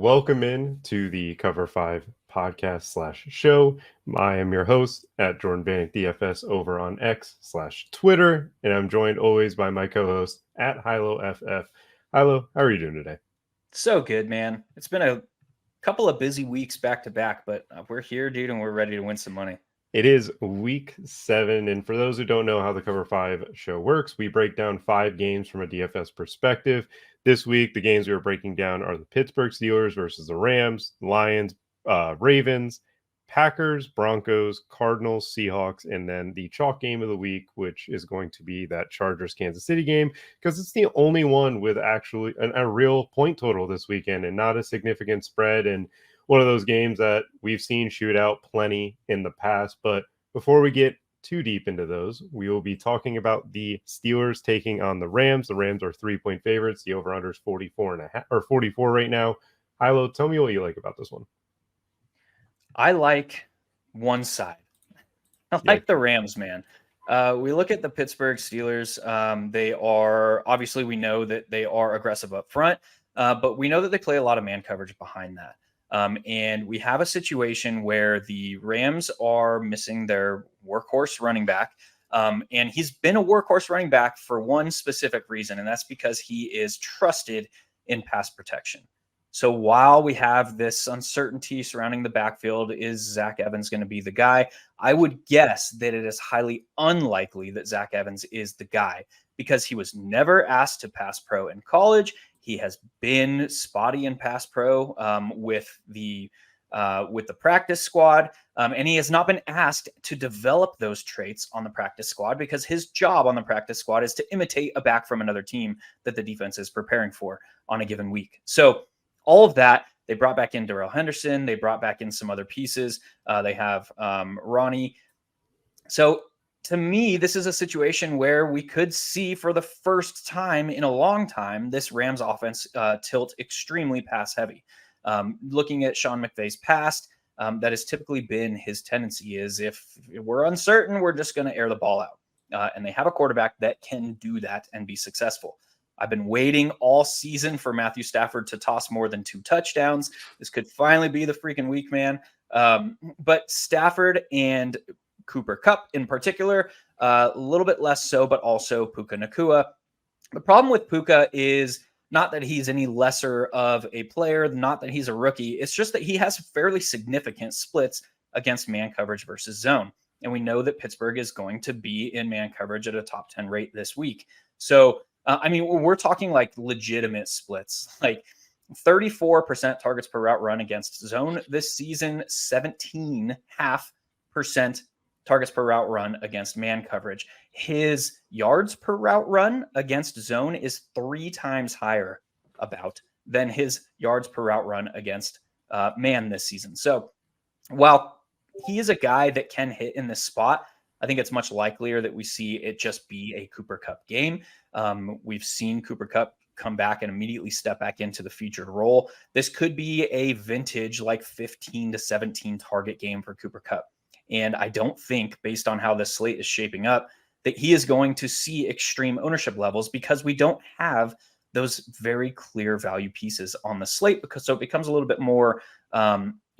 welcome in to the Cover 5 podcast slash show. I am your host at Jordan Vanek DFS over on X slash Twitter, and I'm joined always by my co-host at HiloFF. Hilo, how are you doing today? So good, man. It's been a couple of busy weeks back to back, but we're here, dude, and we're ready to win some money. It is week 7, and for those who don't know how the Cover 5 show works, we break down 5 games from a DFS perspective. This week, the games we are breaking down are the Pittsburgh Steelers versus the Rams, Lions, Ravens, Packers, Broncos, Cardinals, Seahawks, and then the chalk game of the week, which is going to be that Chargers-Kansas City game, because it's the only one with actually a real point total this weekend and not a significant spread, and one of those games that we've seen shoot out plenty in the past. But before we get too deep into those, we will be talking about the Steelers taking on the Rams. The Rams are 3-point favorites. The over-under is 44.5 or 44 right now. Hilo, tell me what you like about this one. I like one side. I like the Rams, man. We look at the Pittsburgh Steelers. They are, obviously, we know that they are aggressive up front, but we know that they play a lot of man coverage behind that. And we have a situation where the Rams are missing their workhorse running back. And he's been a workhorse running back for one specific reason, and that's because he is trusted in pass protection. So while we have this uncertainty surrounding the backfield, is Zach Evans going to be the guy? I would guess that it is highly unlikely that Zach Evans is the guy because he was never asked to pass pro in college. He has been spotty in pass pro with the practice squad, and he has not been asked to develop those traits on the practice squad because his job on the practice squad is to imitate a back from another team that the defense is preparing for on a given week. So all of that, they brought back in Darrell Henderson. They brought back in some other pieces. They have Ronnie. So to me, this is a situation where we could see for the first time in a long time this Rams offense tilt extremely pass heavy. Looking at Sean McVay's past, that has typically been his tendency is if we're uncertain, we're just going to air the ball out. And they have a quarterback that can do that and be successful. I've been waiting all season for Matthew Stafford to toss more than 2 touchdowns. This could finally be the freaking week, man. But Stafford and Cooper Kupp in particular, a little bit less so, but also Puka Nacua. The problem with Puka is not that he's any lesser of a player, not that he's a rookie. It's just that he has fairly significant splits against man coverage versus zone. And we know that Pittsburgh is going to be in man coverage at a top 10 rate this week. So, we're talking like legitimate splits, like 34% targets per route run against zone this season, 17.5% targets per route run against man coverage. His yards per route run against zone is 3 times higher than his yards per route run against man this season. So while he is a guy that can hit in this spot, I think it's much likelier that we see it just be a Cooper Kupp game. We've seen Cooper Kupp come back and immediately step back into the featured role. This could be a vintage like 15 to 17 target game for Cooper Kupp. And I don't think, based on how this slate is shaping up, that he is going to see extreme ownership levels because we don't have those very clear value pieces on the slate, so it becomes a little bit more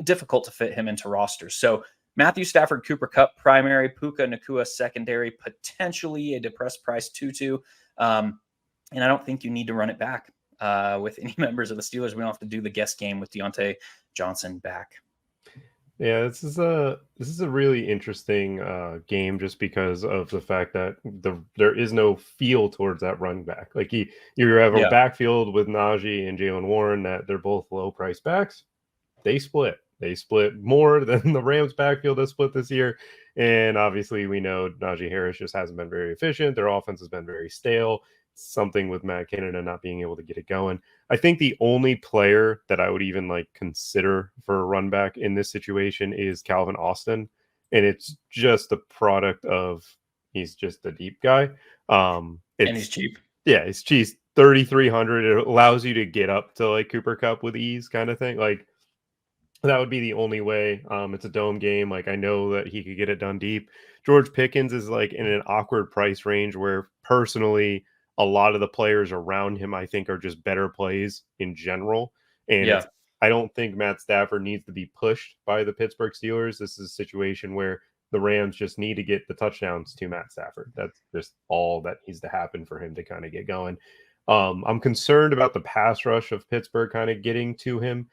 difficult to fit him into rosters. So Matthew Stafford, Cooper Kupp primary, Puka Nacua secondary, potentially a depressed price Tutu. And I don't think you need to run it back with any members of the Steelers. We don't have to do the guest game with Deontay Johnson back. Yeah, this is a really interesting game just because of the fact that there is no feel towards that run back. Like you have a backfield with Najee and Jaylen Warren that they're both low price backs. They split more than the Rams backfield has split this year. And obviously we know Najee Harris just hasn't been very efficient. Their offense has been very stale. Something with Matt Canada not being able to get it going. I think the only player that I would even consider for a run back in this situation is Calvin Austin. And it's just the product of he's just a deep guy. And he's cheap. Yeah, he's cheap. 3,300. It allows you to get up to Cooper Kupp with ease kind of thing. That would be the only way. It's a dome game. I know that he could get it done deep. George Pickens is in an awkward price range where personally a lot of the players around him, I think, are just better plays in general. And I don't think Matt Stafford needs to be pushed by the Pittsburgh Steelers. This is a situation where the Rams just need to get the touchdowns to Matt Stafford. That's just all that needs to happen for him to kind of get going. I'm concerned about the pass rush of Pittsburgh kind of getting to him,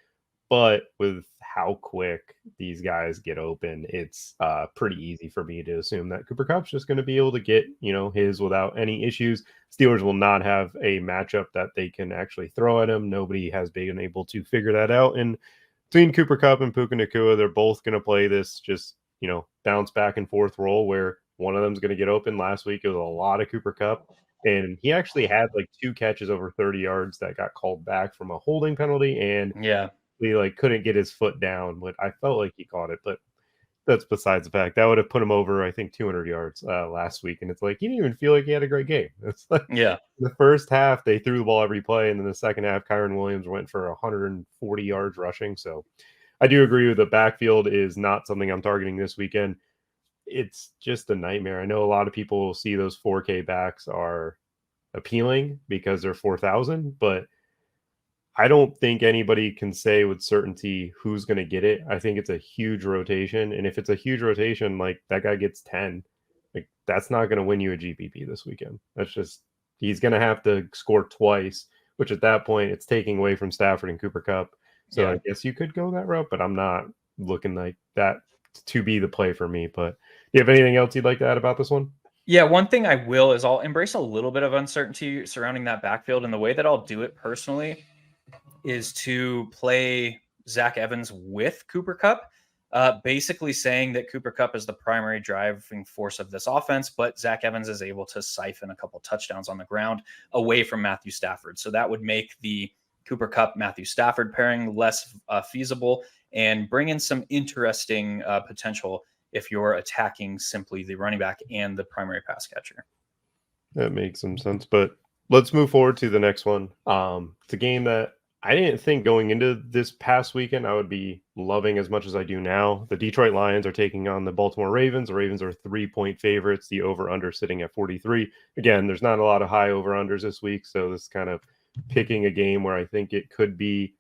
but with how quick these guys get open, it's pretty easy for me to assume that Cooper Kupp's just going to be able to get, his without any issues. Steelers will not have a matchup that they can actually throw at him. Nobody has been able to figure that out. And between Cooper Kupp and Puka Nacua, they're both going to play this just, bounce back and forth role where one of them's going to get open. Last week, it was a lot of Cooper Kupp. And he actually had like 2 catches over 30 yards that got called back from a holding penalty. And he couldn't get his foot down, but I felt like he caught it. But that's besides the fact. That would have put him over, I think, 200 yards last week. And it's like, he didn't even feel like he had a great game. It's like, the first half, they threw the ball every play. And then the second half, Kyron Williams went for 140 yards rushing. So I do agree with the backfield is not something I'm targeting this weekend. It's just a nightmare. I know a lot of people will see those 4K backs are appealing because they're 4,000, but I don't think anybody can say with certainty who's going to get it. I think it's a huge rotation. And if it's a huge rotation, like that guy gets 10, like that's not going to win you a GPP this weekend. That's just, he's going to have to score twice, which at that point it's taking away from Stafford and Cooper Kupp. So I guess you could go that route, but I'm not looking like that to be the play for me. But do you have anything else you'd like to add about this one? Yeah, one thing I will is I'll embrace a little bit of uncertainty surrounding that backfield. And the way that I'll do it personally is to play Zach Evans with Cooper Kupp, basically saying that Cooper Kupp is the primary driving force of this offense, but Zach Evans is able to siphon a couple touchdowns on the ground away from Matthew Stafford. So that would make the Cooper Kupp, Matthew Stafford pairing less feasible and bring in some interesting potential if you're attacking simply the running back and the primary pass catcher. That makes some sense, but let's move forward to the next one. It's a game that I didn't think going into this past weekend I would be loving as much as I do now. The Detroit Lions are taking on the Baltimore Ravens. The Ravens are 3-point favorites. The over-under sitting at 43. Again, there's not a lot of high over-unders this week, so this is kind of picking a game where I think it could be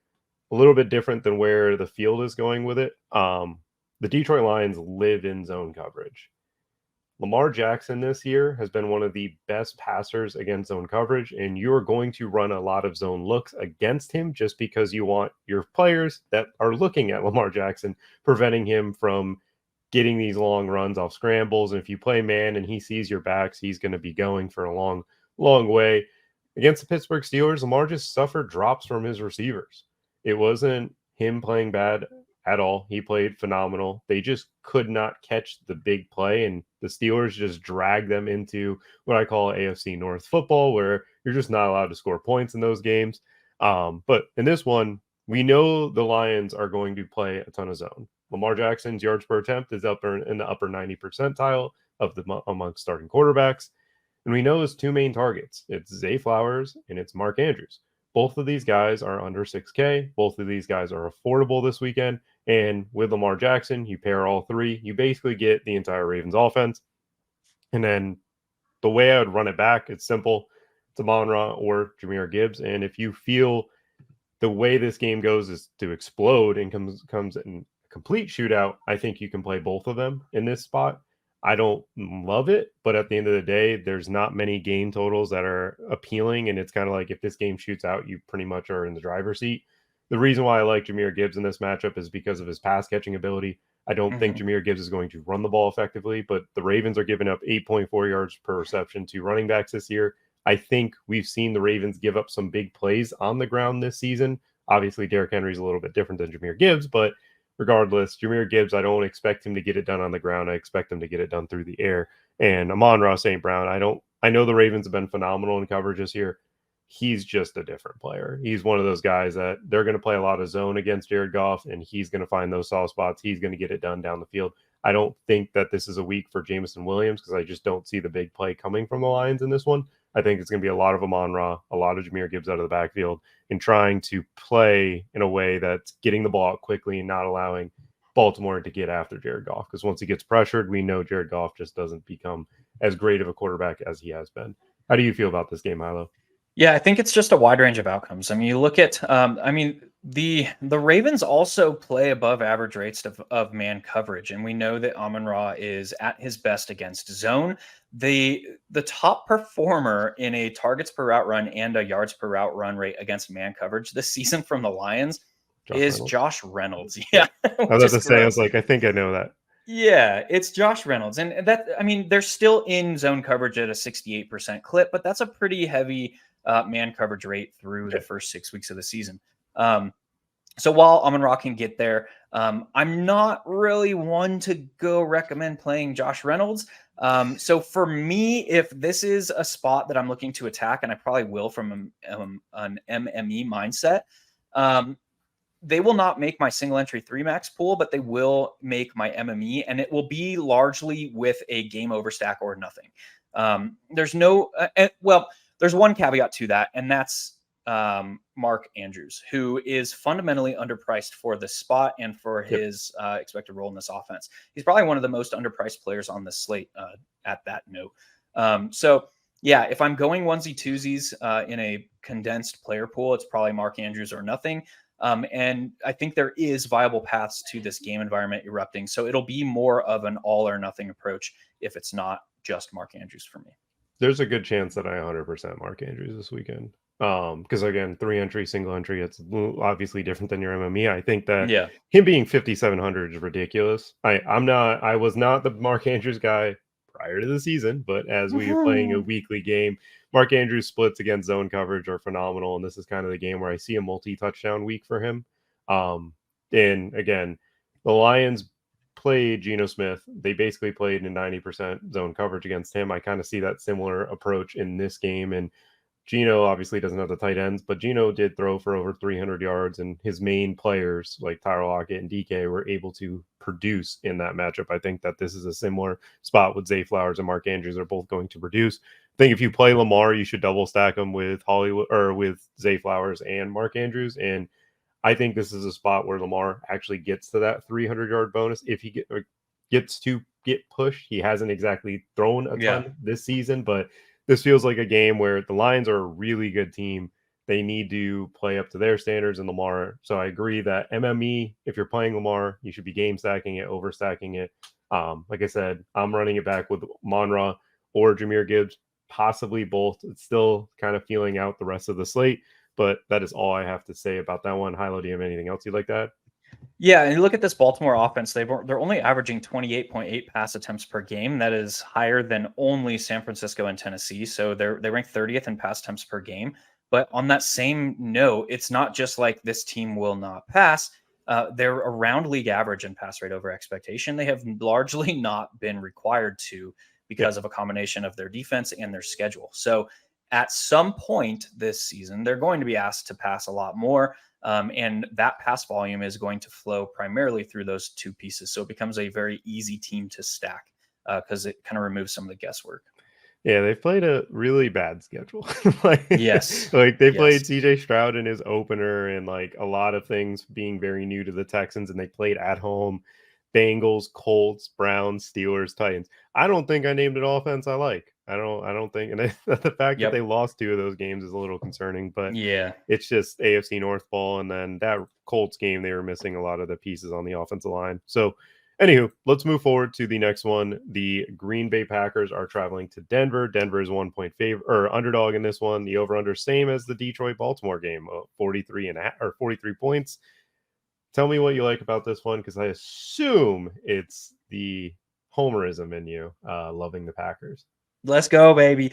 a little bit different than where the field is going with it. The Detroit Lions live in zone coverage. Lamar Jackson this year has been one of the best passers against zone coverage, and you're going to run a lot of zone looks against him just because you want your players that are looking at Lamar Jackson preventing him from getting these long runs off scrambles. And if you play man and he sees your backs, he's going to be going for a long, long way. Against the Pittsburgh Steelers, Lamar just suffered drops from his receivers. It wasn't him playing bad at all. He played phenomenal. They just could not catch the big play, and the Steelers just dragged them into what I call AFC North football, where you're just not allowed to score points in those games. But in this one, we know the Lions are going to play a ton of zone. Lamar Jackson's yards per attempt is up in the upper 90 percentile of amongst starting quarterbacks. And we know his 2 main targets. It's Zay Flowers and it's Mark Andrews. Both of these guys are under 6K. Both of these guys are affordable this weekend. And with Lamar Jackson, you pair all 3. You basically get the entire Ravens offense. And then the way I would run it back, it's simple. It's Amon-Ra or Jahmyr Gibbs. And if you feel the way this game goes is to explode and comes in a complete shootout, I think you can play both of them in this spot. I don't love it, but at the end of the day, there's not many game totals that are appealing. And it's kind of like if this game shoots out, you pretty much are in the driver's seat. The reason why I like Jahmyr Gibbs in this matchup is because of his pass catching ability. I don't think Jahmyr Gibbs is going to run the ball effectively, but the Ravens are giving up 8.4 yards per reception to running backs this year. I think we've seen the Ravens give up some big plays on the ground this season. Obviously, Derrick Henry's a little bit different than Jahmyr Gibbs, but regardless, Jahmyr Gibbs, I don't expect him to get it done on the ground. I expect him to get it done through the air. And Amon-Ra St. Brown, I know the Ravens have been phenomenal in coverage this year. He's just a different player. He's one of those guys that they're going to play a lot of zone against Jared Goff, and he's going to find those soft spots. He's going to get it done down the field. I don't think that this is a week for Jameson Williams because I just don't see the big play coming from the Lions in this one. I think it's going to be a lot of Amon-Ra, a lot of Jahmyr Gibbs out of the backfield, and trying to play in a way that's getting the ball out quickly and not allowing Baltimore to get after Jared Goff. Because once he gets pressured, we know Jared Goff just doesn't become as great of a quarterback as he has been. How do you feel about this game, Hilo? Yeah, I think it's just a wide range of outcomes. I mean, you look at, the Ravens also play above average rates of man coverage, and we know that Amon-Ra is at his best against zone. The top performer in a targets per route run and a yards per route run rate against man coverage this season from the Lions Josh is Reynolds. Josh Reynolds. Yeah. Yeah, I was which about is to say, I was gross. like, I think I know that. Yeah, it's Josh Reynolds. And that, I mean, they're still in zone coverage at a 68% clip, but that's a pretty heavy man coverage rate through the Yeah. first 6 weeks of the season. So while Amon-Ra can get there, I'm not really one to go recommend playing Josh Reynolds. So for me, if this is a spot that I'm looking to attack, and I probably will from an MME mindset, they will not make my single entry 3 max pool, but they will make my MME, and it will be largely with a game over stack or nothing. There's no, there's one caveat to that, and that's Mark Andrews, who is fundamentally underpriced for this spot and for his expected role in this offense. He's probably one of the most underpriced players on this slate at that note. So yeah, if I'm going onesie twosies in a condensed player pool, it's probably Mark Andrews or nothing. And I think there is viable paths to this game environment erupting. So it'll be more of an all or nothing approach if it's not just Mark Andrews for me. There's a good chance that I 100% Mark Andrews this weekend. Because again, 3 entry, single entry, it's obviously different than your MME. I think that Yeah. him being 5,700 is ridiculous. I was not the Mark Andrews guy prior to the season, but as we are playing a weekly game, Mark Andrews splits against zone coverage are phenomenal, and this is kind of the game where I see a multi-touchdown week for him. And again, the Lions played Geno Smith. They basically played in 90% zone coverage against him. I kind of see that similar approach in this game. And Geno obviously doesn't have the tight ends, but Geno did throw for over 300 yards, and his main players like Tyler Lockett and DK were able to produce in that matchup. I think that this is a similar spot with Zay Flowers and Mark Andrews are both going to produce. I think if you play Lamar, you should double stack them with Hollywood or with Zay Flowers and Mark Andrews. And I think this is a spot where Lamar actually gets to that 300-yard bonus if he gets to get pushed. He hasn't exactly thrown a Yeah. ton this season, but this feels like a game where the Lions are a really good team. They need to play up to their standards in Lamar. So I agree that MME, if you're playing Lamar, you should be game stacking it, overstacking it. Like I said, I'm running it back with Monra or Jahmyr Gibbs, possibly both. It's still kind of feeling out the rest of the slate. But that is all I have to say about that one. Hilo, do you have anything else you'd like to add? Yeah, and you look at this Baltimore offense, they're only averaging 28.8 pass attempts per game. That is higher than only San Francisco and Tennessee. So they rank 30th in pass attempts per game. But on that same note, it's not just like this team will not pass. They're around league average in pass rate over expectation. They have largely not been required to because of a combination of their defense and their schedule. So at some point this season, they're going to be asked to pass a lot more. And that pass volume is going to flow primarily through those two pieces. So it becomes a very easy team to stack because it kind of removes some of the guesswork. Yeah, they played a really bad schedule. Yes. Like they Yes. played CJ Stroud in his opener and like a lot of things being very new to the Texans, and they played at home. Bengals, Colts, Browns, Steelers, Titans. I don't think I named an offense I like. I don't think, and the fact that they Yep. lost 2 of those games is a little concerning, but Yeah. it's just AFC North ball. And then that Colts game, they were missing a lot of the pieces on the offensive line. So anywho, let's move forward to the next one. The Green Bay Packers are traveling to Denver. Denver is 1-point favor or underdog in this one. The over under same as the Detroit Baltimore game, 43 points. Tell me what you like about this one, because I assume it's the homerism in you loving the Packers. Let's go, baby.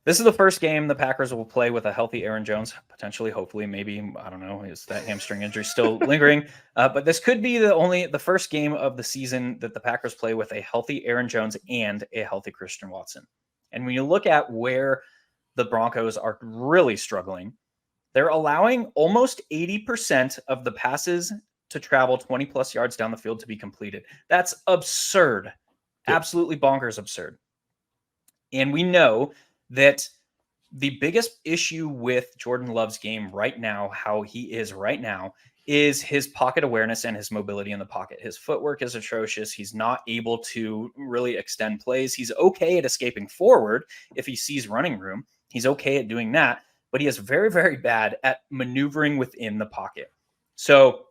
This is the first game the Packers will play with a healthy Aaron Jones, potentially, hopefully, maybe. I don't know. Is that hamstring injury still lingering? But this could be the first game of the season that the Packers play with a healthy Aaron Jones and a healthy Christian Watson. And when you look at where the Broncos are really struggling, they're allowing almost 80% of the passes to travel 20 plus yards down the field to be completed. That's absurd. Yep. Absolutely bonkers absurd. And we know that the biggest issue with Jordan Love's game right now, how he is right now, is his pocket awareness and his mobility in the pocket. His footwork is atrocious. He's not able to really extend plays. He's okay at escaping forward if he sees running room. He's okay at doing that. but he is very, very bad at maneuvering within the pocket. So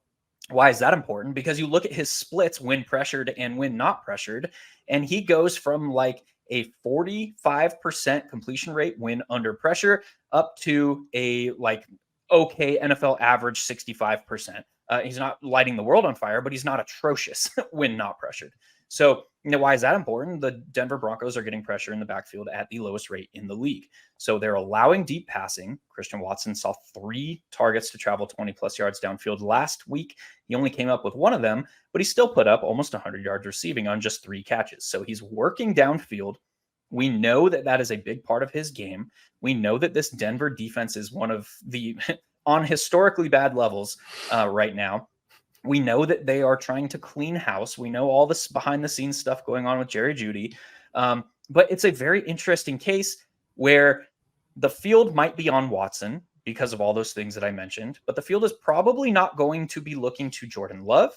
why is that important? Because you look at his splits when pressured and when not pressured, and he goes from like a 45% completion rate when under pressure up to a like okay NFL average 65%. He's not lighting the world on fire, but he's not atrocious when not pressured. So, why is that important? The Denver Broncos are getting pressure in the backfield at the lowest rate in the league. So they're allowing deep passing. Christian Watson saw 3 targets to travel 20 plus yards downfield last week. He only came up with 1 of them, but he still put up almost 100 yards receiving on just 3 catches. So he's working downfield. We know that that is a big part of his game. We know that this Denver defense is one of the on historically bad levels right now. We know that they are trying to clean house. We know all this behind the scenes stuff going on with Jerry Jeudy. But it's a very interesting case where the field might be on Watson because of all those things that I mentioned, but the field is probably not going to be looking to Jordan Love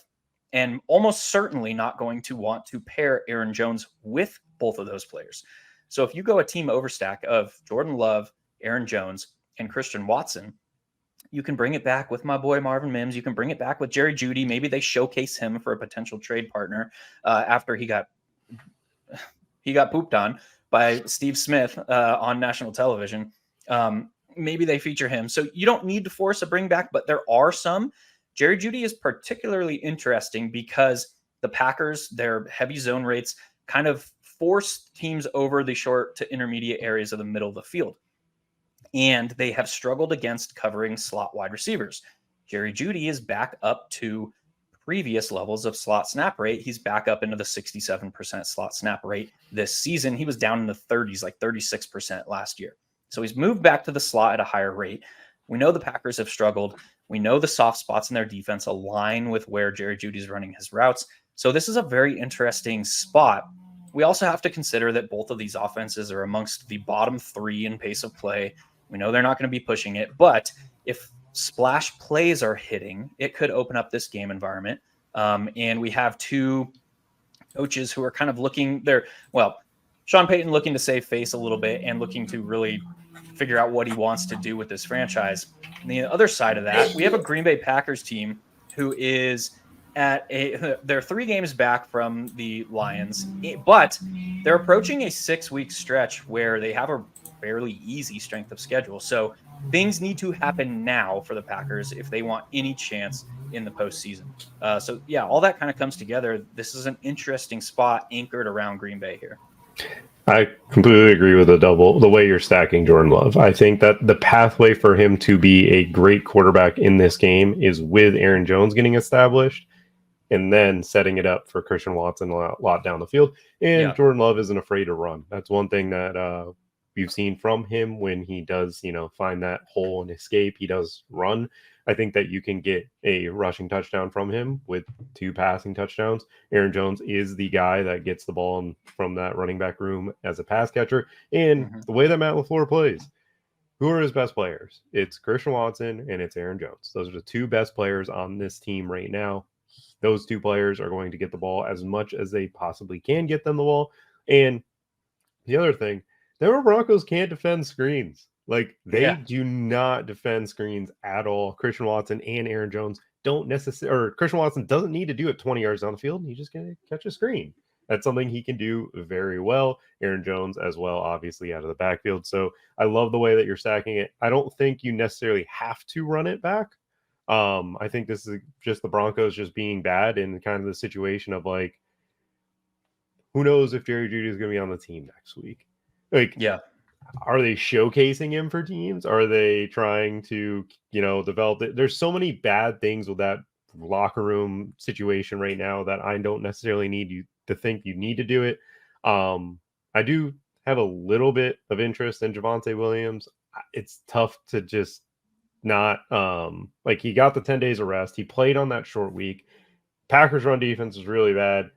and almost certainly not going to want to pair Aaron Jones with both of those players. So if you go a team overstack of Jordan Love, Aaron Jones, and Christian Watson, you can bring it back with my boy Marvin Mims. You can bring it back with Jerry Jeudy. Maybe they showcase him for a potential trade partner after he got pooped on by Steve Smith on national television. Maybe they feature him. So you don't need to force a bring back, but there are some. Jerry Jeudy is particularly interesting because the Packers, their heavy zone rates kind of force teams over the short to intermediate areas of the middle of the field. And they have struggled against covering slot wide receivers. Jerry Jeudy is back up to previous levels of slot snap rate. He's back up into the 67% slot snap rate this season. He was down in the 30s, like 36% last year. So he's moved back to the slot at a higher rate. We know the Packers have struggled. We know the soft spots in their defense align with where Jerry Jeudy is running his routes. So this is a very interesting spot. We also have to consider that both of these offenses are amongst the bottom 3 in pace of play. We know they're not going to be pushing it, but if splash plays are hitting, it could open up this game environment. And we have 2 coaches who are kind of looking there. Well, Sean Payton looking to save face a little bit and looking to really figure out what he wants to do with this franchise. On the other side of that, we have a Green Bay Packers team who is they're 3 games back from the Lions, but they're approaching a 6-week stretch where they have a fairly easy strength of schedule. So things need to happen now for the Packers if they want any chance in the postseason. So yeah, all that kind of comes together. This is an interesting spot anchored around Green Bay here. I completely agree with the way you're stacking Jordan Love. I think that the pathway for him to be a great quarterback in this game is with Aaron Jones getting established and then setting it up for Christian Watson a lot down the field. And Jordan Love isn't afraid to run. That's one thing that we've seen from him when he does, find that hole and escape. He does run. I think that you can get a rushing touchdown from him with 2 passing touchdowns. Aaron Jones is the guy that gets the ball from that running back room as a pass catcher. And the way that Matt LaFleur plays, who are his best players? It's Christian Watson and it's Aaron Jones. Those are the 2 best players on this team right now. Those 2 players are going to get the ball as much as they possibly can get them the ball. And the other thing, Denver Broncos can't defend screens. Like, they do not defend screens at all. Christian Watson and Aaron Jones don't necessarily, or Christian Watson doesn't need to do it 20 yards down the field. He's just going to catch a screen. That's something he can do very well. Aaron Jones as well, obviously, out of the backfield. So I love the way that you're stacking it. I don't think you necessarily have to run it back. I think this is just the Broncos just being bad in kind of the situation of, like, who knows if Jerry Jeudy is going to be on the team next week. Like, are they showcasing him for teams? Are they trying to, develop it? There's so many bad things with that locker room situation right now that I don't necessarily need you to think you need to do it. I do have a little bit of interest in Javonte Williams. It's tough to just not, he got the 10 days of rest. He played on that short week. Packers run defense is really bad.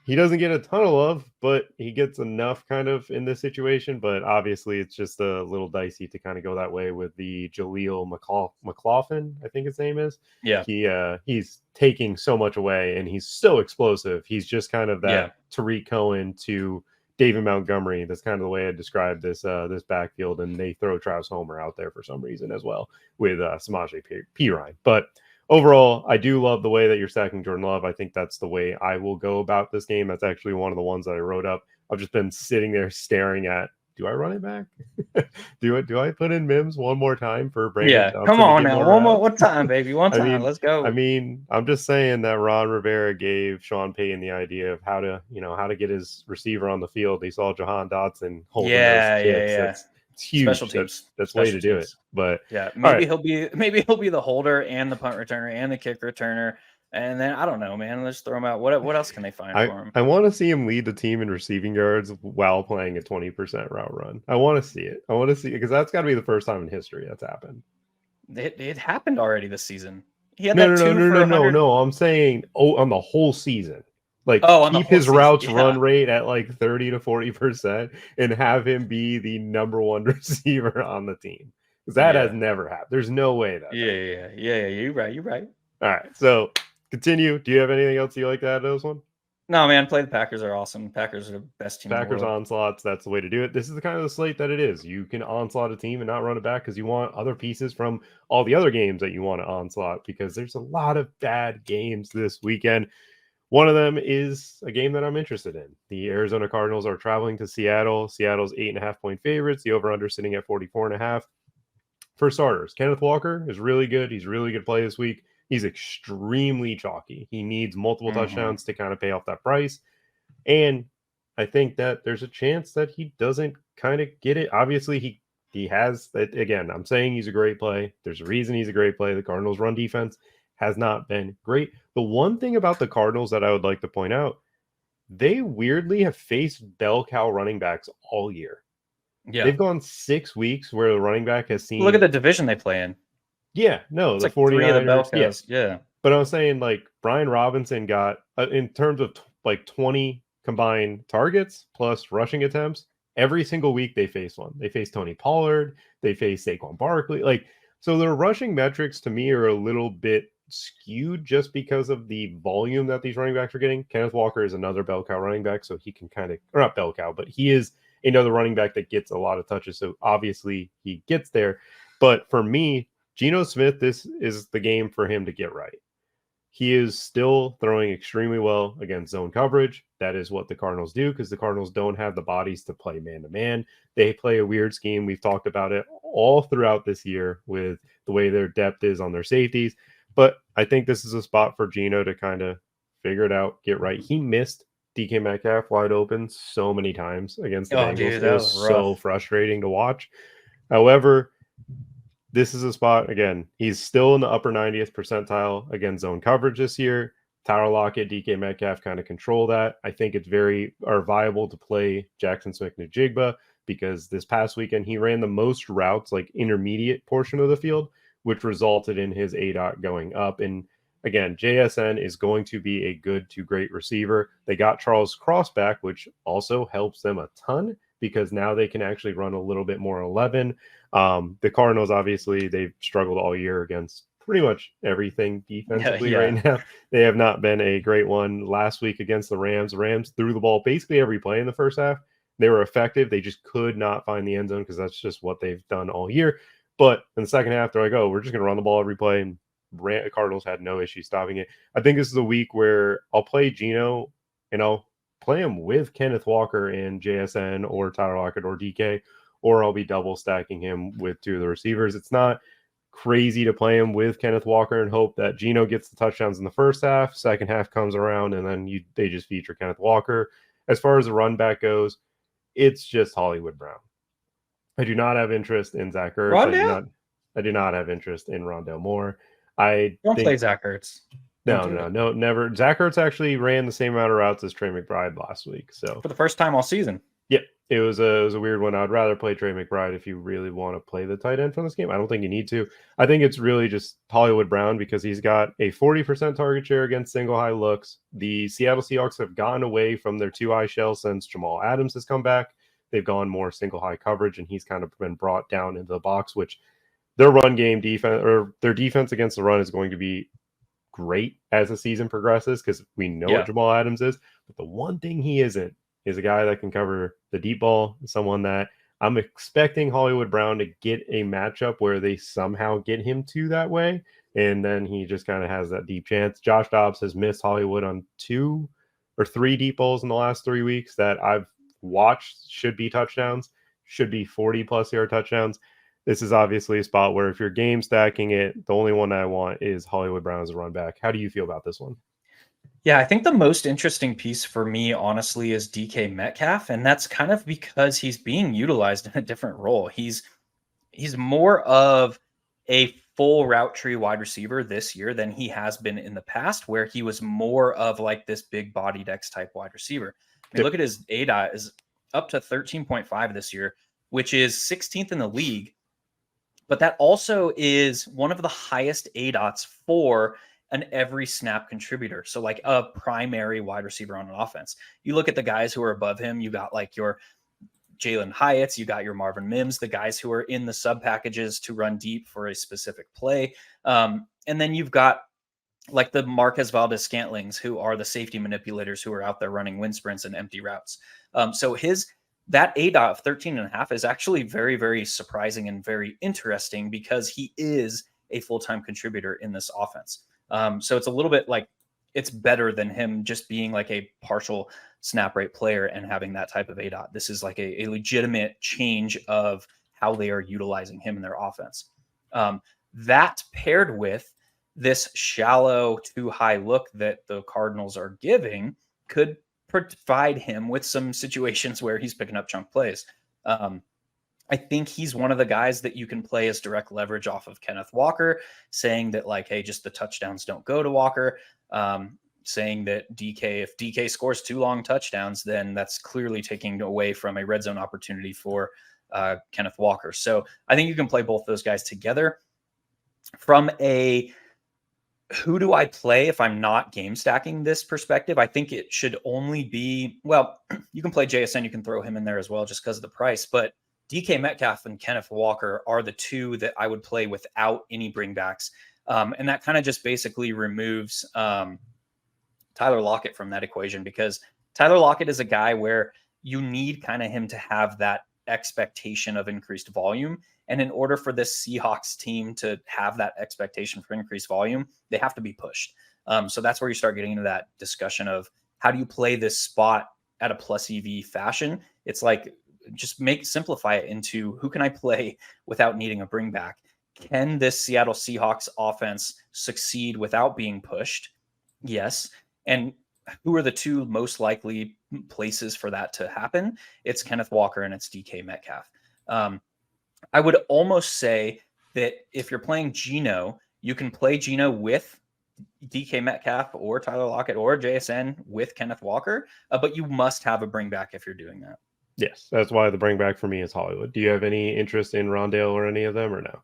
He doesn't get a ton of love, but he gets enough kind of in this situation. But obviously, it's just a little dicey to kind of go that way with the Jaleel McLaughlin, I think his name is. Yeah. He's taking so much away, and he's so explosive. He's just kind of that Tariq Cohen to David Montgomery. That's kind of the way I describe this this backfield, and they throw Travis Homer out there for some reason as well with Samaje Perine. But overall, I do love the way that you're stacking Jordan Love. I think that's the way I will go about this game. That's actually one of the ones that I wrote up. I've just been sitting there staring at, do I run it back? do I put in Mims one more time for Brandon Johnson? Come on now. One time, baby. One time. Let's go. I mean, I'm just saying that Ron Rivera gave Sean Payton the idea of how to get his receiver on the field. He saw Jahan Dotson holding those kicks. It's huge. Special teams. That's way to do it. But maybe he'll be the holder and the punt returner and the kick returner. And then I don't know, man. Let's throw him out. What else can they find for him? I want to see him lead the team in receiving yards while playing a 20% route run. I want to see it. I want to see it because that's got to be the first time in history that's happened. It happened already this season. He had no. I'm saying on the whole season. Like keep his routes run rate at like 30 to 40% and have him be the number one receiver on the team. Because that has never happened. There's no way that. Yeah. You're right. All right. So continue. Do you have anything else you like to add to this one? No, man. Play the Packers are awesome. Packers are the best team. Packers onslaughts. That's the way to do it. This is the kind of the slate that it is. You can onslaught a team and not run it back because you want other pieces from all the other games that you want to onslaught because there's a lot of bad games this weekend. One of them is a game that I'm interested in. The Arizona Cardinals are traveling to Seattle. Seattle's 8.5-point favorites. The over-under sitting at 44.5. For starters, Kenneth Walker is really good. He's really good play this week. He's extremely chalky. He needs multiple touchdowns to kind of pay off that price. And I think that there's a chance that he doesn't kind of get it. Obviously, he has that. Again, I'm saying he's a great play. There's a reason he's a great play. The Cardinals' run defense has not been great. The one thing about the Cardinals that I would like to point out, they weirdly have faced bell cow running backs all year. Yeah. They've gone 6 weeks where the running back has seen... Look at the division they play in. Yeah, no, it's the like 49ers. 3 of the bell cows. Yeah. But I was saying, like, Brian Robinson got, in terms of, 20 combined targets plus rushing attempts, every single week they face one. They face Tony Pollard. They face Saquon Barkley. So their rushing metrics, to me, are a little bit skewed just because of the volume that these running backs are getting. Kenneth Walker is another bell cow running back, so he can kind of, or not bell cow, but he is another running back that gets a lot of touches. So obviously he gets there. But for me, Geno Smith, this is the game for him to get right. He is still throwing extremely well against zone coverage. That is what the Cardinals do because the Cardinals don't have the bodies to play man-to-man. They play a weird scheme. We've talked about it all throughout this year with the way their depth is on their safeties. But I think this is a spot for Geno to kind of figure it out, get right. He missed DK Metcalf wide open so many times against the Bengals. Dude, it was so frustrating to watch. However, this is a spot, again, he's still in the upper 90th percentile against zone coverage this year. Tyler Lockett, DK Metcalf kind of control that. I think it's very viable to play Jackson Smith-Njigba because this past weekend he ran the most routes, like intermediate portion of the field, which resulted in his ADOT going up. And again, JSN is going to be a good to great receiver. They got Charles Cross back, which also helps them a ton because now they can actually run a little bit more 11. The Cardinals, obviously, they've struggled all year against pretty much everything defensively right now. They have not been a great one. Last week against the Rams threw the ball basically every play in the first half. They were effective. They just could not find the end zone because that's just what they've done all year. But in the second half, they're like, oh, we're just going to run the ball every play. And Cardinals had no issue stopping it. I think this is a week where I'll play Geno and I'll play him with Kenneth Walker and JSN or Tyler Lockett or DK, or I'll be double stacking him with 2 of the receivers. It's not crazy to play him with Kenneth Walker and hope that Geno gets the touchdowns in the first half, second half comes around, and then they just feature Kenneth Walker. As far as the run back goes, it's just Hollywood Brown. I do not have interest in Zach Ertz. I do not have interest in Rondale Moore. I don't play Zach Ertz. No, never. Zach Ertz actually ran the same amount of routes as Trey McBride last week. So for the first time all season. Yeah, it was a weird one. I'd rather play Trey McBride if you really want to play the tight end from this game. I don't think you need to. I think it's really just Hollywood Brown because he's got a 40% target share against single high looks. The Seattle Seahawks have gotten away from their 2 high shell since Jamal Adams has come back. They've gone more single high coverage, and he's kind of been brought down into the box, which their run game defense or their defense against the run is going to be great as the season progresses because we know what Jamal Adams is. But the one thing he isn't is a guy that can cover the deep ball, someone that I'm expecting Hollywood Brown to get a matchup where they somehow get him to that way. And then he just kind of has that deep chance. Josh Dobbs has missed Hollywood on 2 or 3 deep balls in the last 3 weeks that I've watched should be touchdowns, should be 40+ yard touchdowns. This is obviously a spot where if you're game stacking it, the only one I want is Hollywood Brown as a run back. How do you feel about this one? Yeah, I think the most interesting piece for me, honestly, is DK Metcalf, and that's kind of because he's being utilized in a different role. He's more of a full route tree wide receiver this year than he has been in the past, where he was more of like this big body X type wide receiver. I mean, look at his ADOT is up to 13.5 this year, which is 16th in the league. But that also is one of the highest ADOTs for an every snap contributor. So like a primary wide receiver on an offense. You look at the guys who are above him, you got like your Jalen Hyatts, you got your Marvin Mims, the guys who are in the sub packages to run deep for a specific play. And then you've got like the Marquez Valdez-Scantlings, who are the safety manipulators who are out there running wind sprints and empty routes. So that ADOT of 13.5 is actually very, very surprising and very interesting because he is a full-time contributor in this offense. So it's a little bit like it's better than him just being like a partial snap rate player and having that type of ADOT. This is like a legitimate change of how they are utilizing him in their offense. That paired with this shallow, too high look that the Cardinals are giving could provide him with some situations where he's picking up chunk plays. I think he's one of the guys that you can play as direct leverage off of Kenneth Walker, saying that like, hey, just the touchdowns don't go to Walker. Saying that if DK scores 2 long touchdowns, then that's clearly taking away from a red zone opportunity for Kenneth Walker. So I think you can play both those guys together. From a who do I play if I'm not game stacking this perspective, I think it should only be, well, you can play JSN, you can throw him in there as well just because of the price, but DK Metcalf and Kenneth Walker are the two that I would play without any bringbacks. And that kind of just basically removes Tyler Lockett from that equation, because Tyler Lockett is a guy where you need kind of him to have that expectation of increased volume. And in order for this Seahawks team to have that expectation for increased volume, they have to be pushed. So that's where you start getting into that discussion of how do you play this spot at a plus EV fashion? It's like, just simplify it into who can I play without needing a bring back? Can this Seattle Seahawks offense succeed without being pushed? Yes. And who are the two most likely places for that to happen? It's Kenneth Walker and it's DK Metcalf. I would almost say that if you're playing Geno, you can play Geno with DK Metcalf or Tyler Lockett or JSN with Kenneth Walker, but you must have a bring back if you're doing that. Yes, that's why the bring back for me is Hollywood. Do you have any interest in Rondale or any of them or no?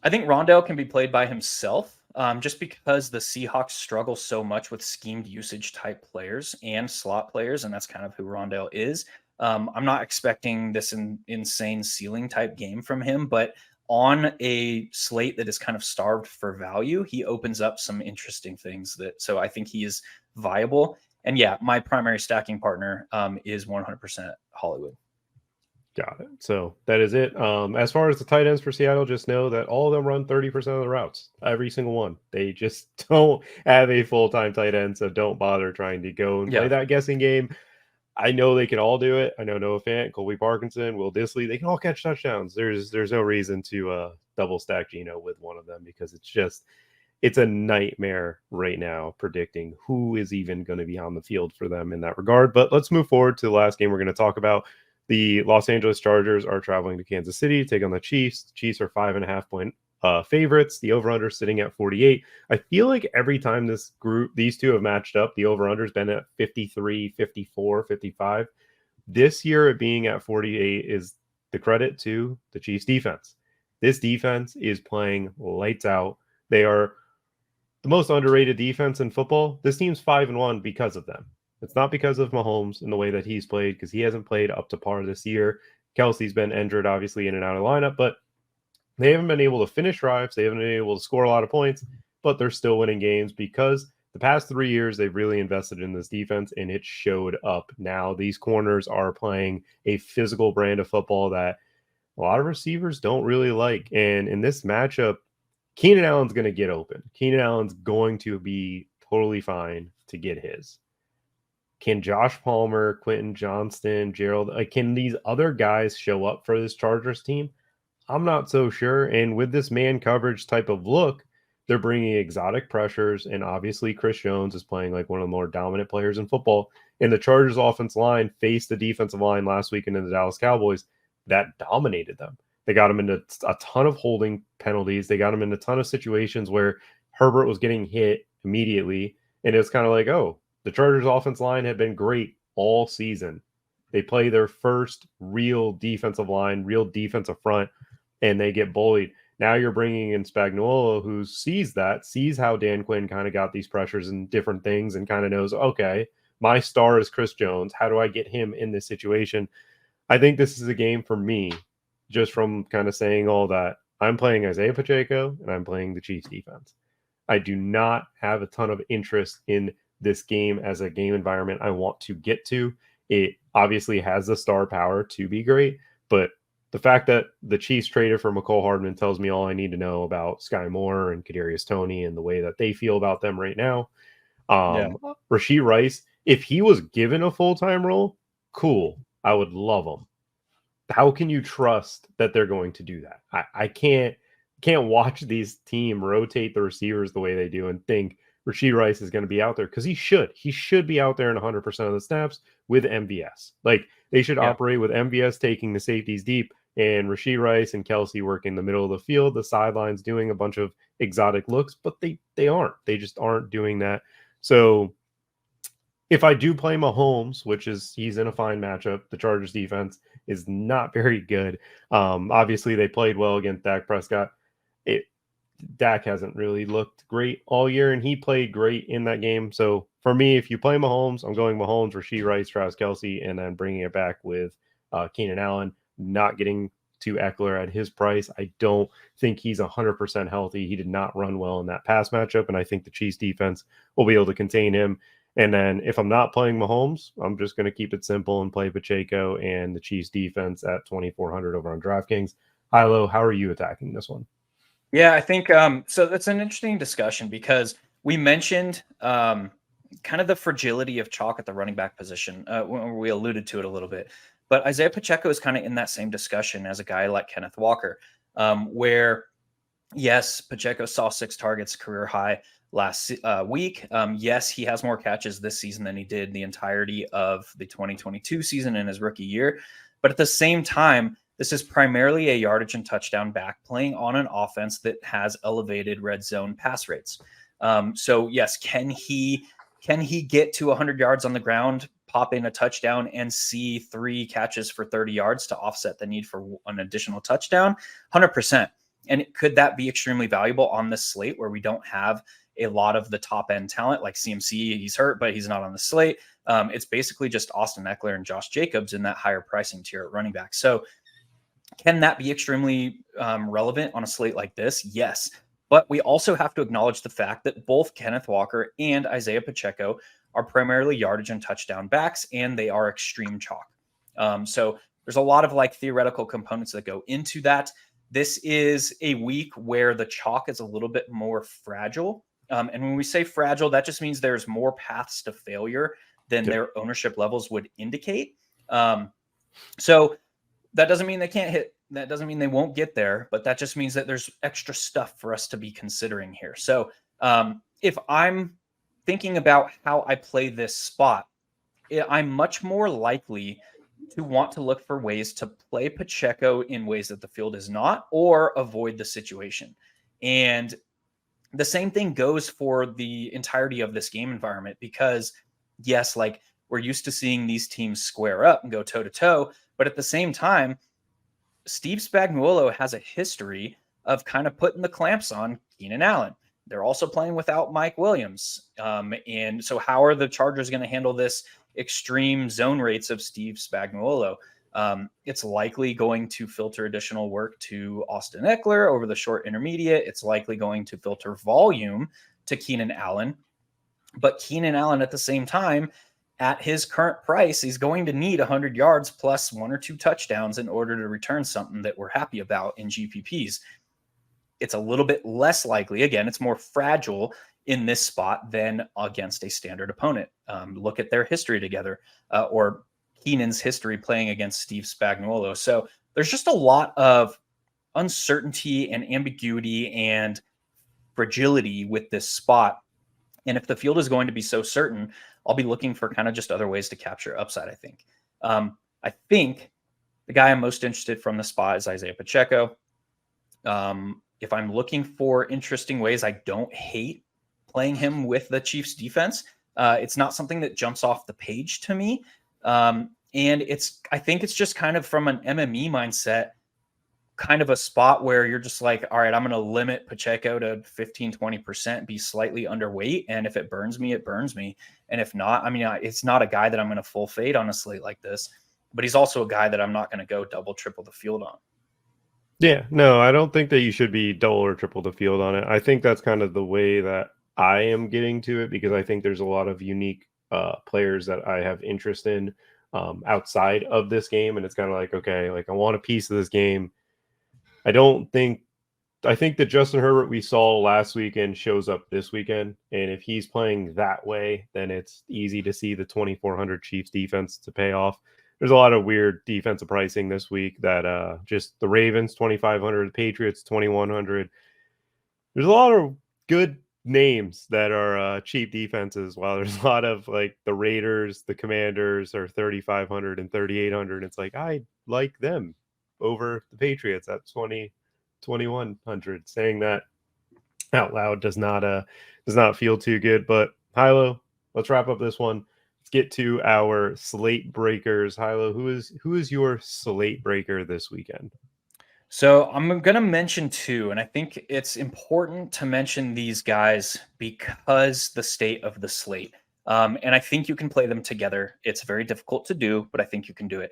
I think Rondale can be played by himself just because the Seahawks struggle so much with schemed usage type players and slot players, and that's kind of who Rondale is. I'm not expecting this insane ceiling type game from him, but on a slate that is kind of starved for value, he opens up some interesting things so I think he is viable. And yeah, my primary stacking partner is 100% Hollywood. Got it. So that is it. As far as the tight ends for Seattle, just know that all of them run 30% of the routes, every single one. They just don't have a full-time tight end, so don't bother trying to go and play that guessing game. I know they can all do it. I know Noah Fant, Colby Parkinson, Will Dissly, they can all catch touchdowns. There's no reason to double stack Geno with one of them, because it's a nightmare right now predicting who is even going to be on the field for them in that regard. But let's move forward to the last game we're going to talk about. The Los Angeles Chargers are traveling to Kansas City to take on the Chiefs. The Chiefs are 5.5-point favorites. The over-under sitting at 48. I feel like every time these two have matched up, the over-under has been at 53, 54, 55. This year, it being at 48 is the credit to the Chiefs defense. This defense is playing lights out. They are the most underrated defense in football. This team's 5-1 because of them. It's not because of Mahomes and the way that he's played, because he hasn't played up to par this year. Kelsey's been injured, obviously, in and out of the lineup, but they haven't been able to finish drives. They haven't been able to score a lot of points, but they're still winning games because the past 3 years, they've really invested in this defense, and it showed up. Now, these corners are playing a physical brand of football that a lot of receivers don't really like. And in this matchup, Keenan Allen's going to get open. Keenan Allen's going to be totally fine to get his. Can Josh Palmer, Quentin Johnston, Gerald, can these other guys show up for this Chargers team? I'm not so sure. And with this man coverage type of look, they're bringing exotic pressures. And obviously, Chris Jones is playing like one of the more dominant players in football. And the Chargers offense line faced the defensive line last weekend in the Dallas Cowboys that dominated them. They got him into a ton of holding penalties. They got him in a ton of situations where Herbert was getting hit immediately. And it's kind of like, oh, the Chargers offense line had been great all season. They play their first real defensive line, real defensive front, and they get bullied. Now you're bringing in Spagnuolo, who sees how Dan Quinn kind of got these pressures and different things and kind of knows, okay, my star is Chris Jones. How do I get him in this situation? I think this is a game for me, just from kind of saying all that. I'm playing Isaiah Pacheco, and I'm playing the Chiefs defense. I do not have a ton of interest in this game as a game environment I want to get to. It obviously has the star power to be great, but the fact that the Chiefs traded for McCole Hardman tells me all I need to know about Sky Moore and Kadarius Toney and the way that they feel about them right now. Rashee Rice, if he was given a full-time role, cool. I would love him. How can you trust that they're going to do that? I can't watch these team rotate the receivers the way they do and think Rashee Rice is going to be out there, because he should be out there in 100% of the snaps with MVS. Like, they should operate with MVS taking the safeties deep and Rashee Rice and Kelsey working the middle of the field, the sidelines, doing a bunch of exotic looks, but they aren't. They just aren't doing that. So if I do play Mahomes, he's in a fine matchup, the Chargers defense is not very good. Obviously, they played well against Dak Prescott. Dak hasn't really looked great all year, and he played great in that game. So for me, if you play Mahomes, I'm going Mahomes, Rashee Rice, Travis Kelsey, and then bringing it back with Keenan Allen, not getting to Eckler at his price. I don't think he's 100% healthy. He did not run well in that pass matchup, and I think the Chiefs defense will be able to contain him. And then if I'm not playing Mahomes, I'm just going to keep it simple and play Pacheco and the Chiefs defense at 2,400 over on DraftKings. Hilo, how are you attacking this one? Yeah, I think so. That's an interesting discussion, because we mentioned kind of the fragility of chalk at the running back position. We alluded to it a little bit, but Isaiah Pacheco is kind of in that same discussion as a guy like Kenneth Walker, where, yes, Pacheco saw 6 targets, career high last week. Yes, he has more catches this season than he did the entirety of the 2022 season in his rookie year. But at the same time, this is primarily a yardage and touchdown back playing on an offense that has elevated red zone pass rates. So yes, can he get to 100 yards on the ground, pop in a touchdown, and see 3 catches for 30 yards to offset the need for an additional touchdown? 100%. And could that be extremely valuable on this slate where we don't have a lot of the top end talent like CMC? He's hurt, but he's not on the slate. It's basically just Austin Eckler and Josh Jacobs in that higher pricing tier at running back. So can that be extremely relevant on a slate like this? Yes. But we also have to acknowledge the fact that both Kenneth Walker and Isaiah Pacheco are primarily yardage and touchdown backs, and they are extreme chalk. So there's a lot of like theoretical components that go into that. This is a week where the chalk is a little bit more fragile. And when we say fragile, that just means there's more paths to failure than their ownership levels would indicate. So that doesn't mean they can't hit. That doesn't mean they won't get there, but that just means that there's extra stuff for us to be considering here. So if I'm thinking about how I play this spot, I'm much more likely to want to look for ways to play Pacheco in ways that the field is not, or avoid the situation. And the same thing goes for the entirety of this game environment, because yes, like we're used to seeing these teams square up and go toe to toe, but at the same time, Steve Spagnuolo has a history of kind of putting the clamps on Keenan Allen. They're also playing without Mike Williams. And so how are the Chargers going to handle this extreme zone rates of Steve Spagnuolo? It's likely going to filter additional work to Austin Eckler over the short intermediate. It's likely going to filter volume to Keenan Allen. But Keenan Allen at the same time, at his current price, he's going to need 100 yards plus 1 or 2 touchdowns in order to return something that we're happy about in GPPs. It's a little bit less likely. Again, it's more fragile in this spot than against a standard opponent. Look at their history together, or Keenan's history playing against Steve Spagnuolo. So there's just a lot of uncertainty and ambiguity and fragility with this spot. And if the field is going to be so certain, I'll be looking for kind of just other ways to capture upside, I think. I think the guy I'm most interested from the spot is Isaiah Pacheco. If I'm looking for interesting ways, I don't hate playing him with the Chiefs defense. It's not something that jumps off the page to me. And I think it's just kind of from an MME mindset, kind of a spot where you're just like, all right, I'm going to limit Pacheco to 15, 20%, be slightly underweight. And if it burns me, it burns me. And if not, I mean, it's not a guy that I'm going to full fade on a slate like this, but he's also a guy that I'm not going to go double, triple the field on. Yeah, no, I don't think that you should be double or triple the field on it. I think that's kind of the way that I am getting to it, because I think there's a lot of unique players that I have interest in outside of this game. And it's kind of like, okay, like I want a piece of this game. I think that Justin Herbert we saw last weekend shows up this weekend. And if he's playing that way, then it's easy to see the 2,400 Chiefs defense to pay off. There's a lot of weird defensive pricing this week that just the Ravens, 2,500, Patriots, 2,100. There's a lot of good names that are cheap defenses, while there's a lot of like the Raiders, the Commanders are 3,500 and 3,800. It's like, I like them over the Patriots at 2,100. Saying that out loud does not feel too good. But Hilo, let's wrap up this one. Let's get to our slate breakers. Hilo, who is your slate breaker this weekend? So I'm going to mention two, and I think it's important to mention these guys because the state of the slate. And I think you can play them together. It's very difficult to do, but I think you can do it.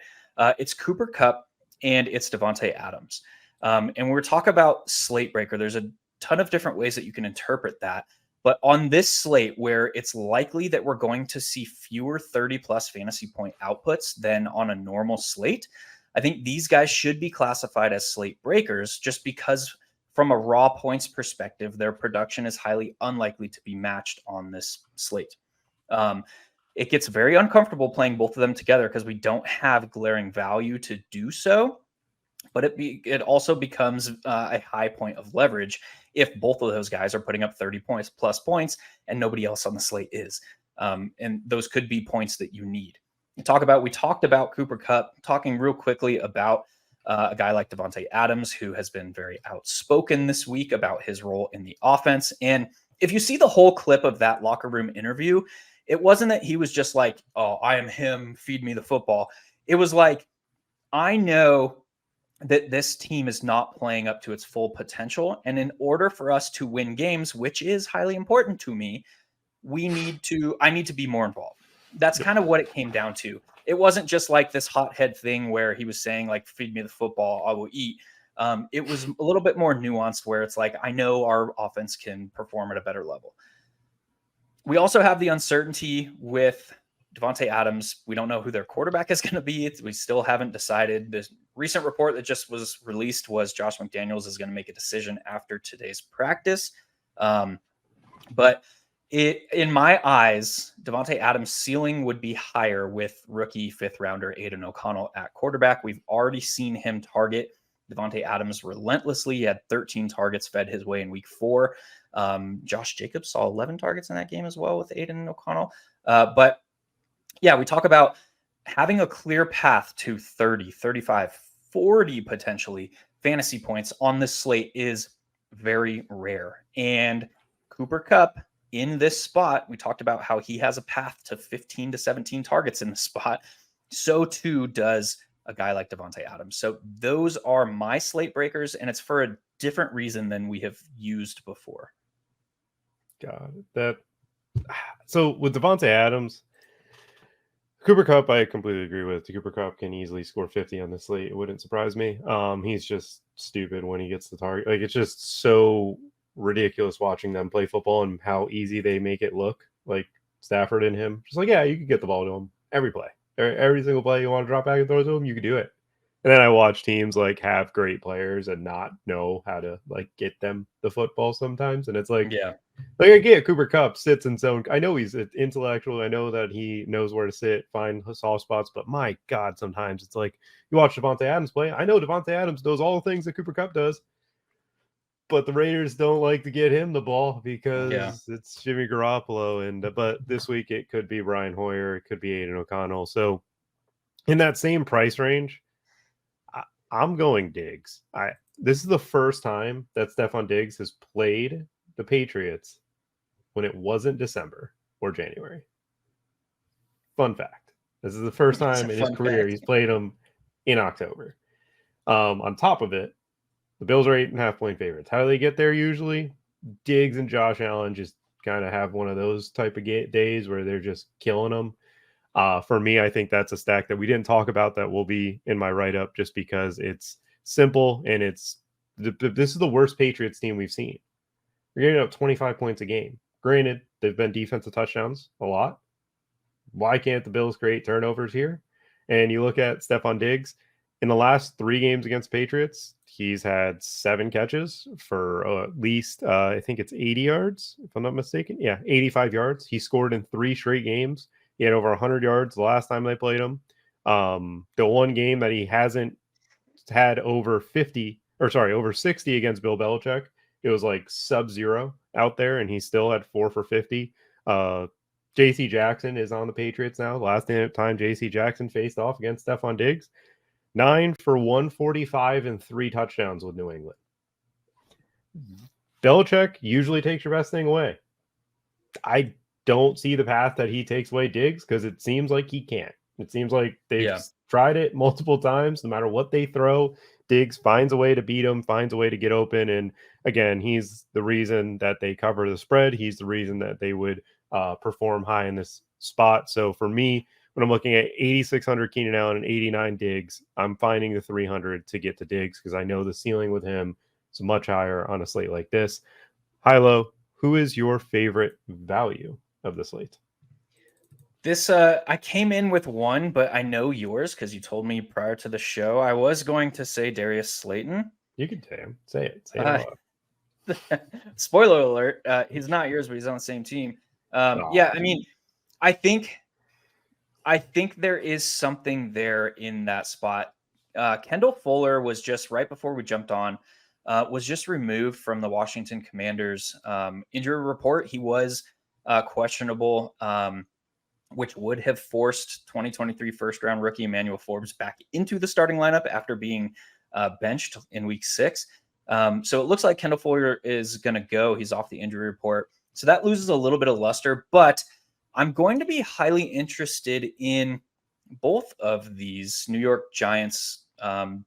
It's Cooper Kupp and it's Davante Adams. And when we're talking about slate breaker, there's a ton of different ways that you can interpret that. But on this slate, where it's likely that we're going to see fewer 30-plus fantasy point outputs than on a normal slate, I think these guys should be classified as slate breakers just because from a raw points perspective, their production is highly unlikely to be matched on this slate. It gets very uncomfortable playing both of them together because we don't have glaring value to do so. But it also becomes a high point of leverage if both of those guys are putting up 30 plus points and nobody else on the slate is. And those could be points that you need. We talked about Cooper Kupp, talking real quickly about a guy like Davante Adams, who has been very outspoken this week about his role in the offense. And if you see the whole clip of that locker room interview, it wasn't that he was just like, oh, I am him, feed me the football. It was like, I know that this team is not playing up to its full potential. And in order for us to win games, which is highly important to me, I need to be more involved. That's kind of what it came down to. It wasn't just like this hothead thing where he was saying like, feed me the football, I will eat. It was a little bit more nuanced where it's like, I know our offense can perform at a better level. We also have the uncertainty with Davante Adams. We don't know who their quarterback is going to be. We still haven't decided. The recent report that just was released was Josh McDaniels is going to make a decision after today's practice. But in my eyes, Davante Adams' ceiling would be higher with rookie fifth rounder Aiden O'Connell at quarterback. We've already seen him target Davante Adams relentlessly. He had 13 targets fed his way in week 4. Josh Jacobs saw 11 targets in that game as well with Aiden O'Connell. But yeah, we talk about having a clear path to 30, 35, 40 potentially fantasy points on this slate is very rare. And Cooper Kupp in this spot, we talked about how he has a path to 15 to 17 targets in the spot. So too does a guy like Davante Adams. So those are my slate breakers, and it's for a different reason than we have used before. Got it. So with Davante Adams, Cooper Kupp, I completely agree with. Cooper Kupp can easily score 50 on the slate. It wouldn't surprise me. He's just stupid when he gets the target. Like, it's just so ridiculous watching them play football and how easy they make it look. like Stafford and him. Just like, yeah, you could get the ball to him every play. Every single play you want to drop back and throw to him, you could do it. And then I watch teams like have great players and not know how to like get them the football sometimes. And it's like, Yeah. Like I get Cooper Kupp sits in zone. I know he's intellectual. I know that he knows where to sit, find soft spots. But my God, sometimes it's like you watch Devontae Adams play. I know Devontae Adams does all the things that Cooper Kupp does, but the Raiders don't like to get him the ball because it's Jimmy Garoppolo. And but this week it could be Brian Hoyer, it could be Aiden O'Connell. So in that same price range, I'm going Diggs. This is the first time that Stephon Diggs has played the Patriots when it wasn't December or January. Fun fact. This is the first time in his career he's played them in October. On top of it, the Bills are 8.5-point favorites. How do they get there usually? Diggs and Josh Allen just kind of have one of those type of days where they're just killing them. For me, I think that's a stack that we didn't talk about that will be in my write-up just because it's simple and this is the worst Patriots team we've seen. You're getting up 25 points a game. Granted, they've been defensive touchdowns a lot. Why can't the Bills create turnovers here? And you look at Stephon Diggs, in the last 3 games against Patriots, he's had 7 catches for at least, I think it's 80 yards, if I'm not mistaken. Yeah, 85 yards. He scored in 3 straight games. He had over 100 yards the last time they played him. The one game that he hasn't had over 60 against Bill Belichick, it was like sub-zero out there, and he still had 4 for 50. J.C. Jackson is on the Patriots now. Last time J.C. Jackson faced off against Stephon Diggs, 9 for 145 and 3 touchdowns with New England. Belichick usually takes your best thing away. I don't see the path that he takes away Diggs because it seems like he can't. It seems like they've tried it multiple times. No matter what they throw, Diggs finds a way to beat him, finds a way to get open. And again, he's the reason that they cover the spread. He's the reason that they would perform high in this spot. So for me, when I'm looking at 8,600 Keenan Allen and 89 Diggs, I'm finding the 300 to get to Diggs because I know the ceiling with him is much higher on a slate like this. Hilo, who is your favorite value of the slate? This I came in with one, but I know yours because you told me prior to the show. I was going to say Darius Slayton. You can say him. Say it. Say it. Spoiler alert: he's not yours, but he's on the same team. Yeah, I mean, I think there is something there in that spot. Kendall Fuller was just right before we jumped on. Was just removed from the Washington Commanders injury report. He was questionable. Which would have forced 2023 first-round rookie Emmanuel Forbes back into the starting lineup after being benched in Week 6. So it looks like Kendall Fuller is going to go. He's off the injury report. So that loses a little bit of luster. But I'm going to be highly interested in both of these New York Giants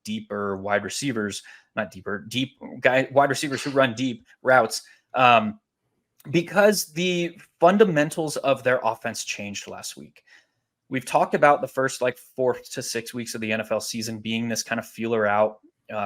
deeper wide receivers. Not deeper, deep wide receivers who run deep routes. Because the fundamentals of their offense changed last week. We've talked about the first 4 to 6 weeks of the NFL season being this kind of feeler out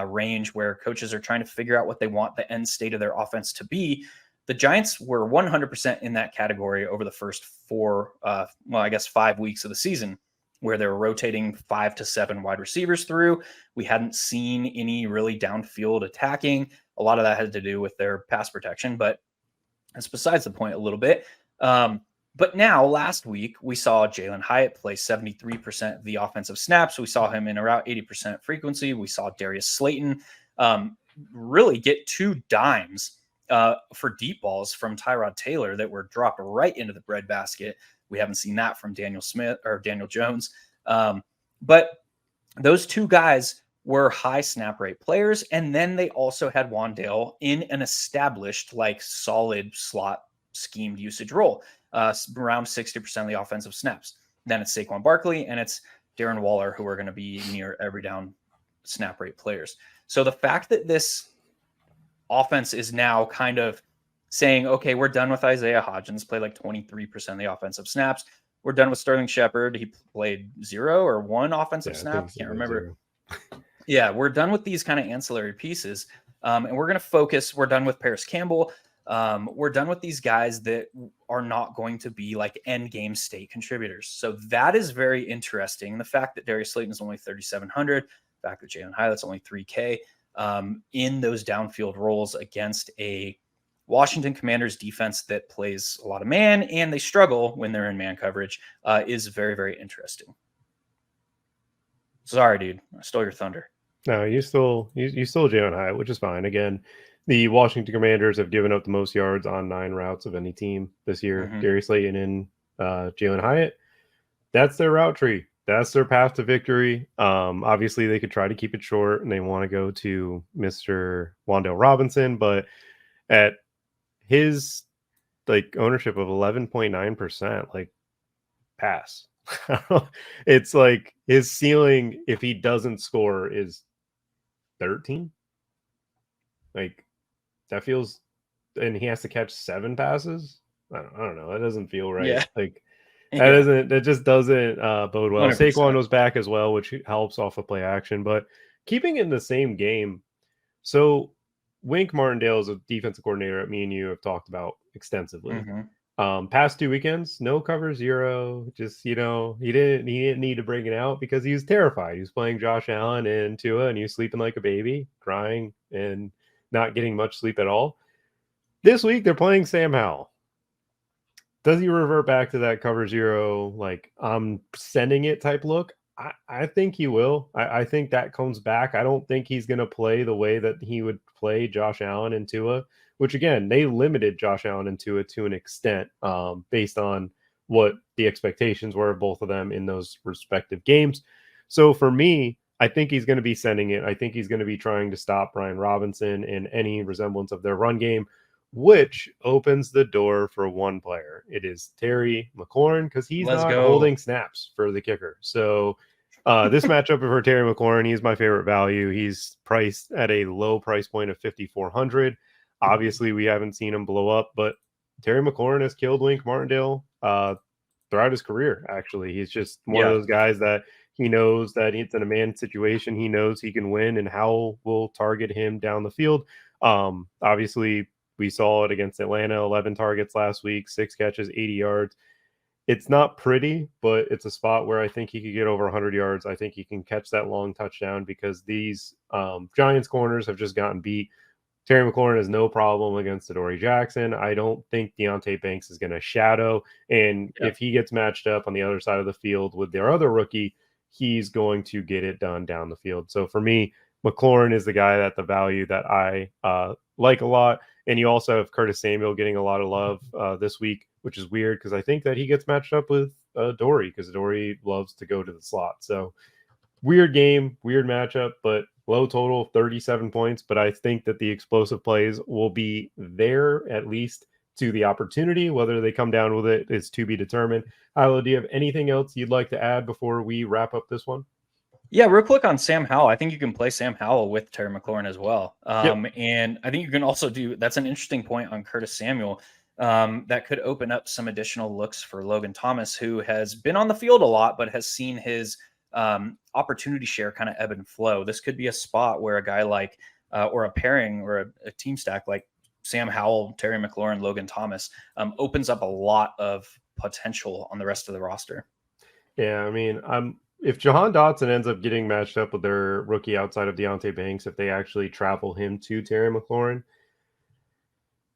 range where coaches are trying to figure out what they want the end state of their offense to be. The Giants were 100% in that category over the first 5 weeks of the season, where they were rotating 5 to 7 wide receivers through. We hadn't seen any really downfield attacking. A lot of that had to do with their pass protection, but that's besides the point a little bit. But now, last week, we saw Jalen Hyatt play 73% of the offensive snaps. We saw him in around 80% frequency. We saw Darius Slayton really get 2 dimes for deep balls from Tyrod Taylor that were dropped right into the breadbasket. We haven't seen that from Daniel Jones. But those 2 guys were high snap rate players. And then they also had Wan'Dale in an established, solid slot schemed usage role, around 60% of the offensive snaps. Then it's Saquon Barkley and it's Darren Waller, who are going to be near every down snap rate players. So the fact that this offense is now kind of saying, okay, we're done with Isaiah Hodgins, played 23% of the offensive snaps. We're done with Sterling Shepard. He played 0 or 1 offensive snap. Can't remember. Yeah, we're done with these kind of ancillary pieces. And we're going to focus. We're done with Paris Campbell. We're done with these guys that are not going to be like end game state contributors. So that is very interesting. The fact that Darius Slayton is only 3,700, the fact that Jalen Hyatt's only 3K in those downfield roles against a Washington Commanders defense that plays a lot of man and they struggle when they're in man coverage is very, very interesting. Sorry, dude. I stole your thunder. No, you stole Jalen Hyatt, which is fine. Again, the Washington Commanders have given up the most yards on 9 routes of any team this year. Darius Slayton and Jalen Hyatt. That's their route tree. That's their path to victory. Obviously, they could try to keep it short, and they want to go to Mr. Wan'Dale Robinson, but at his like ownership of 11.9%, like pass. It's like his ceiling, if he doesn't score, is 13. Like that feels, and he has to catch 7 passes. I don't know. That doesn't feel right. Yeah. Like that just doesn't bode well. 100%. Saquon was back as well, which helps off of play action, but keeping it in the same game. So Wink Martindale is a defensive coordinator that me and you have talked about extensively. Past 2 weekends, no cover 0. Just, he didn't need to bring it out because he was terrified. He was playing Josh Allen and Tua, and he was sleeping like a baby, crying and not getting much sleep at all. This week, they're playing Sam Howell. Does he revert back to that cover 0, like I'm sending it type look? I think he will. I think that comes back. I don't think he's going to play the way that he would play Josh Allen and Tua, which again, they limited Josh Allen and Tua to an extent based on what the expectations were of both of them in those respective games. So for me, I think he's going to be sending it. I think he's going to be trying to stop Brian Robinson and any resemblance of their run game, which opens the door for one player. It is Terry McLaurin, because he's not holding snaps for the kicker. So this matchup for Terry McLaurin, he's my favorite value. He's priced at a low price point of 5,400. Obviously, we haven't seen him blow up, but Terry McLaurin has killed Wink Martindale throughout his career, actually. He's just one of those guys that he knows that it's in a man situation. He knows he can win, and Howell will target him down the field. Obviously, we saw it against Atlanta, 11 targets last week, 6 catches, 80 yards. It's not pretty, but it's a spot where I think he could get over 100 yards. I think he can catch that long touchdown because these Giants corners have just gotten beat. Terry McLaurin has no problem against Adoree Jackson. I don't think Deonte Banks is going to shadow. And if he gets matched up on the other side of the field with their other rookie, he's going to get it done down the field. So for me, McLaurin is the guy that the value that I like a lot. And you also have Curtis Samuel getting a lot of love this week, which is weird because I think that he gets matched up with Adoree because Adoree loves to go to the slot. So weird game, weird matchup, but low total, 37 points. But I think that the explosive plays will be there, at least to the opportunity. Whether they come down with it is to be determined. Ilo, do you have anything else you'd like to add before we wrap up this one? Yeah, real quick on Sam Howell. I think you can play Sam Howell with Terry McLaurin as well. And I think you can also that's an interesting point on Curtis Samuel. That could open up some additional looks for Logan Thomas, who has been on the field a lot, but has seen his opportunity share kind of ebb and flow. This could be a spot where a guy like, or a pairing or a team stack like Sam Howell, Terry McLaurin, Logan Thomas opens up a lot of potential on the rest of the roster. Yeah, I mean, if Jahan Dotson ends up getting matched up with their rookie outside of Deonte Banks, if they actually travel him to Terry McLaurin,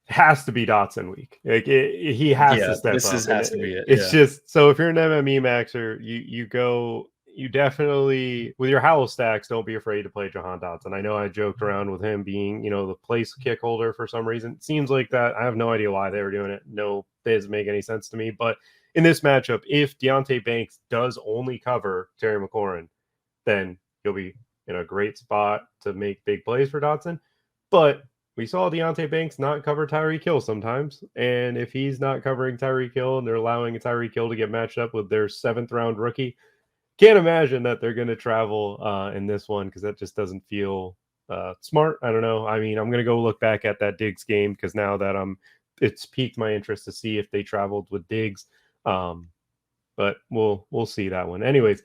it has to be Dotson week. Like he has to step up. Has to be it. It's just, so if you're an MME maxer, you definitely, with your Howell stacks, don't be afraid to play Jahan Dotson. I know I joked around with him being, the place kick holder for some reason. It seems like that. I have no idea why they were doing it. No, it doesn't make any sense to me. But in this matchup, if Deonte Banks does only cover Terry McLaurin, then you'll be in a great spot to make big plays for Dotson. But we saw Deonte Banks not cover Tyreek Hill sometimes. And if he's not covering Tyreek Hill and they're allowing Tyreek Hill to get matched up with their 7th round rookie, can't imagine that they're going to travel in this one because that just doesn't feel smart. I don't know. I mean, I'm going to go look back at that Diggs game because now that it's piqued my interest to see if they traveled with Diggs. But we'll see that one. Anyways,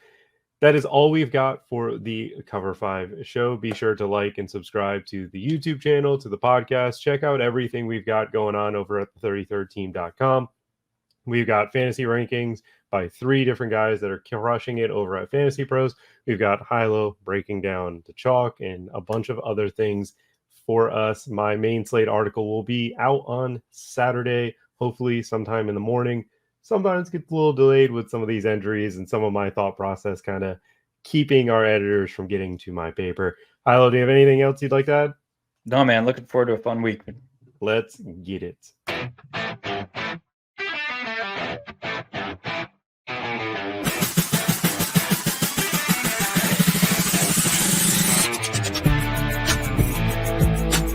that is all we've got for the Cover 5 show. Be sure to like and subscribe to the YouTube channel, to the podcast. Check out everything we've got going on over at the 33rdteam.com. We've got fantasy rankings by 3 different guys that are crushing it over at Fantasy Pros. We've got Hilo breaking down the chalk and a bunch of other things for us. My main slate article will be out on Saturday, hopefully sometime in the morning. Sometimes gets a little delayed with some of these entries and some of my thought process kind of keeping our editors from getting to my paper. Hilo, do you have anything else you'd like to add? No, man. Looking forward to a fun week. Let's get it.